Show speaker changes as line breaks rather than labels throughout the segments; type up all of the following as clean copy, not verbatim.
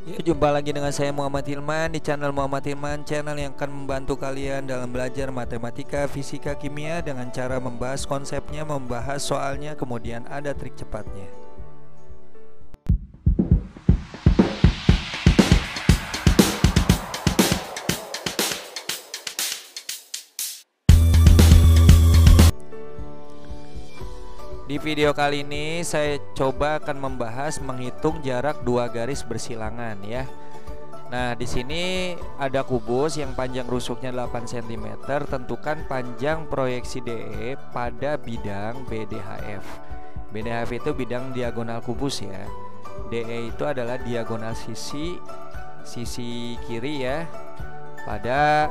Ya, jumpa lagi dengan saya Muhammad Hilman di channel Muhammad Hilman, channel yang akan membantu kalian dalam belajar matematika, fisika, kimia dengan cara membahas konsepnya, membahas soalnya, kemudian ada trik cepatnya. Di video kali ini saya coba akan membahas menghitung jarak dua garis bersilangan ya. Nah, di sini ada kubus yang panjang rusuknya 8 cm. Tentukan panjang proyeksi DE pada bidang BDHF. BDHF itu bidang diagonal kubus ya. DE itu adalah diagonal sisi kiri ya pada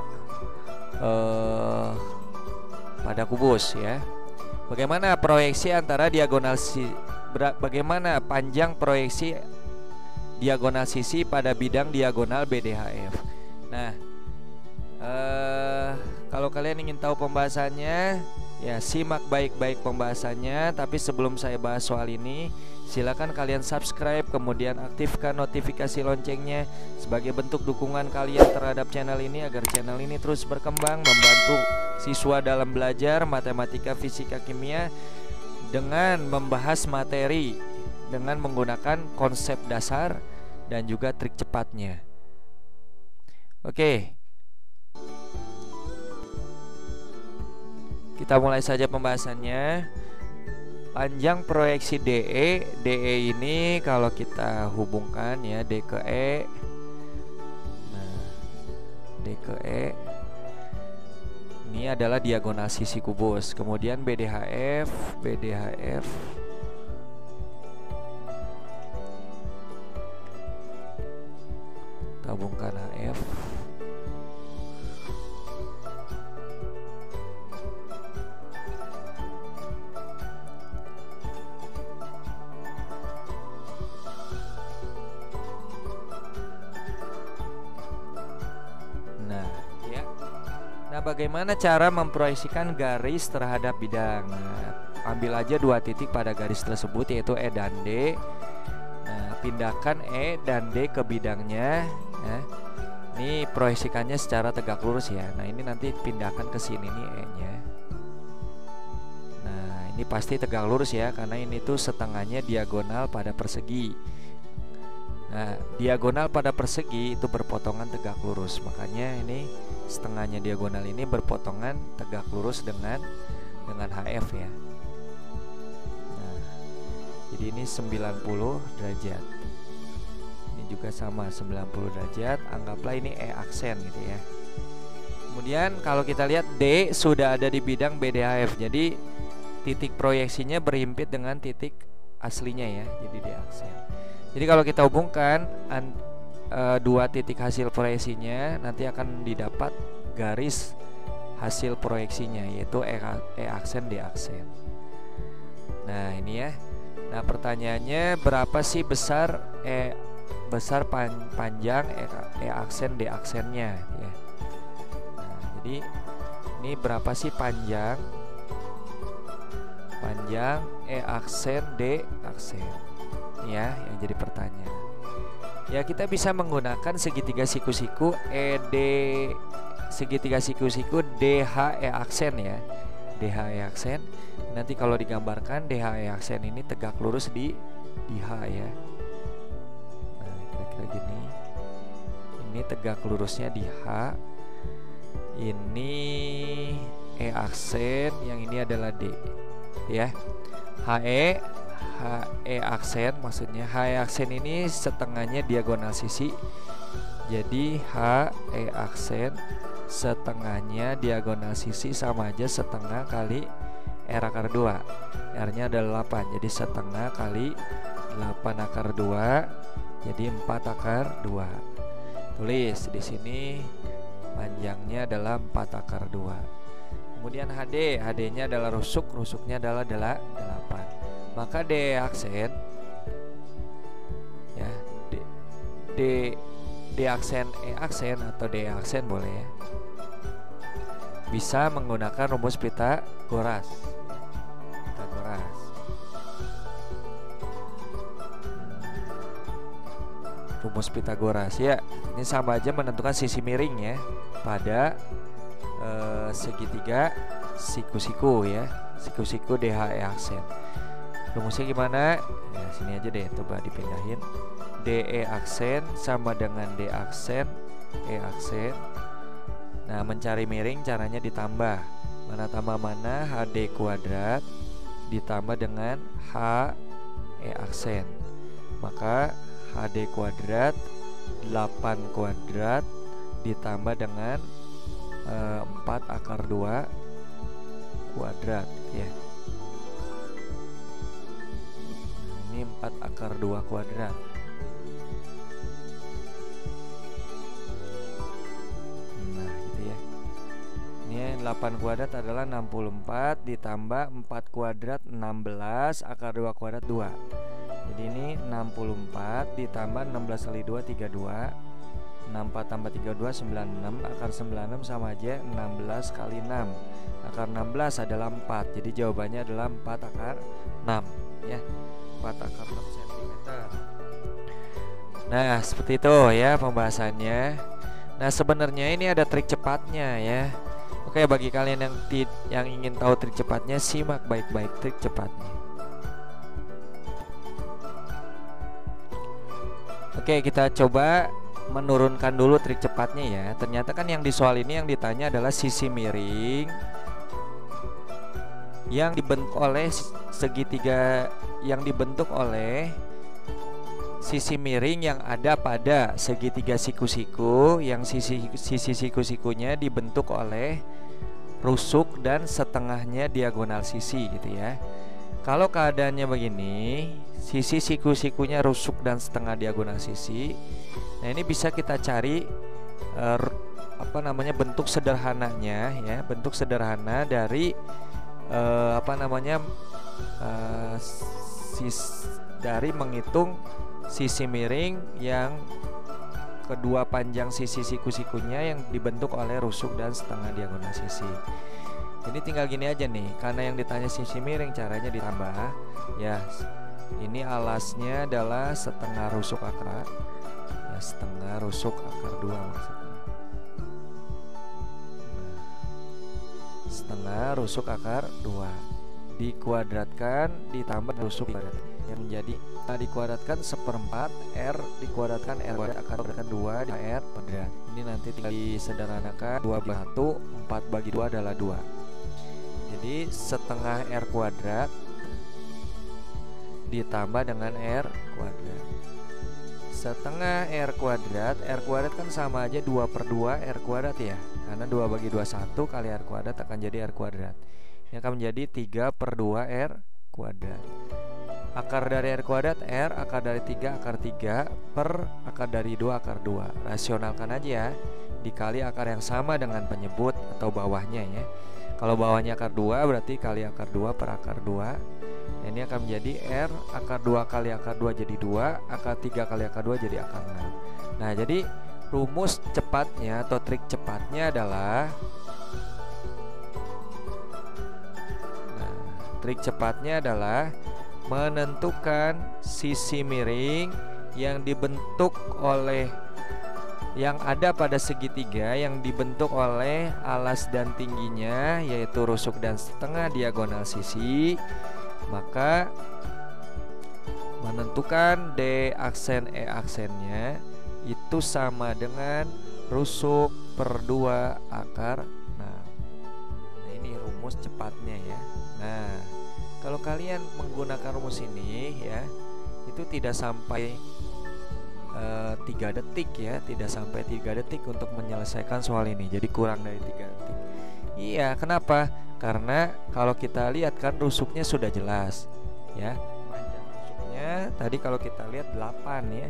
kubus ya. Bagaimana proyeksi antara bagaimana panjang proyeksi diagonal sisi pada bidang diagonal BDHF. Nah, kalau kalian ingin tahu pembahasannya, ya simak baik-baik pembahasannya. Tapi sebelum saya bahas soal ini, silakan kalian subscribe, kemudian aktifkan notifikasi loncengnya sebagai bentuk dukungan kalian terhadap channel ini agar channel ini terus berkembang, membantu siswa dalam belajar matematika, fisika, kimia dengan membahas materi dengan menggunakan konsep dasar dan juga trik cepatnya. Oke, kita mulai saja pembahasannya. Panjang proyeksi DE ini kalau kita hubungkan ya D ke E. Nah, D ke E ini adalah diagonal sisi kubus. Kemudian BDHF tabungkan HF. Nah, bagaimana cara memproyeksikan garis terhadap bidang? Nah, ambil aja dua titik pada garis tersebut yaitu E dan D. Nah, pindahkan E dan D ke bidangnya. Nah, ini proyeksikannya secara tegak lurus ya. Nah, ini nanti pindahkan ke sini nih E-nya. Nah, ini pasti tegak lurus ya karena ini tuh setengahnya diagonal pada persegi. Nah, diagonal pada persegi itu berpotongan tegak lurus. Makanya ini setengahnya diagonal ini berpotongan tegak lurus dengan HF ya. Nah, jadi ini 90 derajat. Ini juga sama 90 derajat. Anggaplah ini E aksen gitu ya. Kemudian kalau kita lihat D sudah ada di bidang BDHF. Jadi titik proyeksinya berhimpit dengan titik aslinya ya. Jadi D aksen. Jadi kalau kita hubungkan dua titik hasil proyeksinya, nanti akan didapat garis hasil proyeksinya yaitu E aksen D aksen. Nah, ini ya. Nah, pertanyaannya berapa sih panjang E aksen D aksennya ya. Nah, jadi ini berapa sih panjang E aksen D aksen ya, yang jadi pertanyaan. Ya, kita bisa menggunakan segitiga siku-siku DH E aksen ya. DH E aksen. Nanti kalau digambarkan DH E aksen ini tegak lurus di H ya. Nah, kira-kira gini. Ini tegak lurusnya di H. Ini E aksen, yang ini adalah D. Ya. HE aksen, maksudnya HE aksen ini setengahnya diagonal sisi. Jadi HE aksen setengahnya diagonal sisi sama aja setengah kali R akar 2. R nya adalah 8. Jadi setengah kali 8 akar 2 jadi 4 akar 2. Tulis di sini panjangnya adalah 4 akar 2. Kemudian HD nya adalah rusuknya adalah 8. Maka D aksen ya, D aksen E aksen atau D aksen boleh ya, bisa menggunakan rumus Pythagoras. rumus Pitagoras ya. Ini sama aja menentukan sisi miring ya pada segitiga siku-siku ya, siku-siku DHE aksen. Rumusnya gimana? Ya sini aja deh, coba dipindahin. DE aksen sama dengan D aksen E aksen. Nah, mencari miring caranya ditambah. Mana tambah mana, HD kuadrat ditambah dengan H E aksen. Maka HD kuadrat 8 kuadrat ditambah dengan 4 akar 2 kuadrat ya. Nah, ini 4 akar 2 kuadrat. Nah gitu ya. Ini 8 kuadrat adalah 64 ditambah 4 kuadrat 16 akar 2 kuadrat 2. Jadi ini 64 ditambah 16 kali 2 32. 64 tambah 32 96. Akar 96 sama aja 16 kali 6. Akar 16 adalah 4. Jadi jawabannya adalah 4 akar 6 ya. 4 akar 6 cm. Nah seperti itu ya pembahasannya. Nah sebenarnya ini ada trik cepatnya ya. Oke, bagi kalian yang ingin tahu trik cepatnya, simak baik-baik trik cepatnya. Oke, kita coba menurunkan dulu trik cepatnya ya. Ternyata kan yang di soal ini yang ditanya adalah sisi miring yang dibentuk oleh segitiga, yang dibentuk oleh sisi miring yang ada pada segitiga siku-siku, yang sisi siku-sikunya dibentuk oleh rusuk dan setengahnya diagonal sisi gitu ya. Kalau keadaannya begini, sisi siku-sikunya rusuk dan setengah diagonal sisi. Nah, ini bisa kita cari bentuk sederhananya ya, bentuk sederhana dari dari menghitung sisi miring yang kedua panjang sisi siku-sikunya yang dibentuk oleh rusuk dan setengah diagonal sisi. Ini tinggal gini aja nih, karena yang ditanya sisi miring caranya ditambah ya. Ini alasnya adalah setengah rusuk akar ya, setengah rusuk akar 2 maksudnya. Nah, setengah rusuk akar 2 dikuadratkan ditambah rusuk yang menjadi dikuadratkan 1/4 R dikuadratkan R kuadrat akar kuadratkan 2 R kuadrat. Ini nanti tinggal disederhanakan 2 bagi 1, 4 bagi 2 adalah 2. Jadi setengah R kuadrat ditambah dengan R kuadrat. Setengah R kuadrat kan sama aja 2/2 R kuadrat ya. Karena 2 bagi 2 1 kali R kuadrat akan jadi R kuadrat. Ini akan menjadi 3/2 R kuadrat. Akar dari R kuadrat R, akar dari 3 akar 3 per akar dari 2 akar 2. Rasionalkan aja ya, dikali akar yang sama dengan penyebut atau bawahnya ya. Kalau bawahnya akar 2 berarti kali akar 2 per akar 2. Ini akan menjadi R akar 2 kali akar 2 jadi 2, akar 3 kali akar 2 jadi akar 6. Nah jadi rumus cepatnya atau trik cepatnya adalah menentukan sisi miring yang dibentuk oleh, yang ada pada segitiga yang dibentuk oleh alas dan tingginya yaitu rusuk dan setengah diagonal sisi. Maka menentukan D aksen E aksennya itu sama dengan rusuk per 2 akar 6. Nah ini rumus cepatnya ya. Nah kalau kalian menggunakan rumus ini ya, itu tidak sampai 3 detik ya, tidak sampai 3 detik untuk menyelesaikan soal ini. Jadi kurang dari 3 detik. Iya, kenapa? Karena kalau kita lihat kan rusuknya sudah jelas ya. Panjang rusuknya tadi kalau kita lihat 8 ya.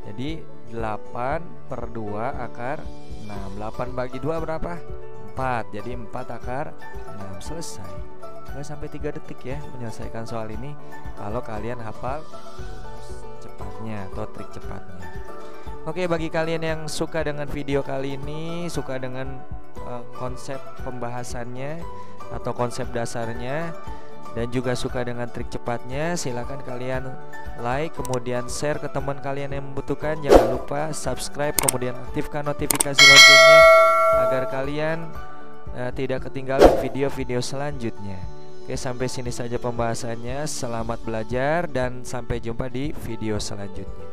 Jadi 8/2 akar 6. 8 bagi 2 berapa? 4. Jadi 4 akar 6. Selesai. Nggak sampai 3 detik ya menyelesaikan soal ini kalau kalian hafal rumus cepatnya atau trik cepatnya. Oke, bagi kalian yang suka dengan video kali ini, suka dengan konsep pembahasannya atau konsep dasarnya, dan juga suka dengan trik cepatnya, silakan kalian like, kemudian share ke teman kalian yang membutuhkan. Jangan lupa subscribe, kemudian aktifkan notifikasi loncengnya agar kalian tidak ketinggalan video-video selanjutnya. Oke, sampai sini saja pembahasannya. Selamat belajar dan sampai jumpa di video selanjutnya.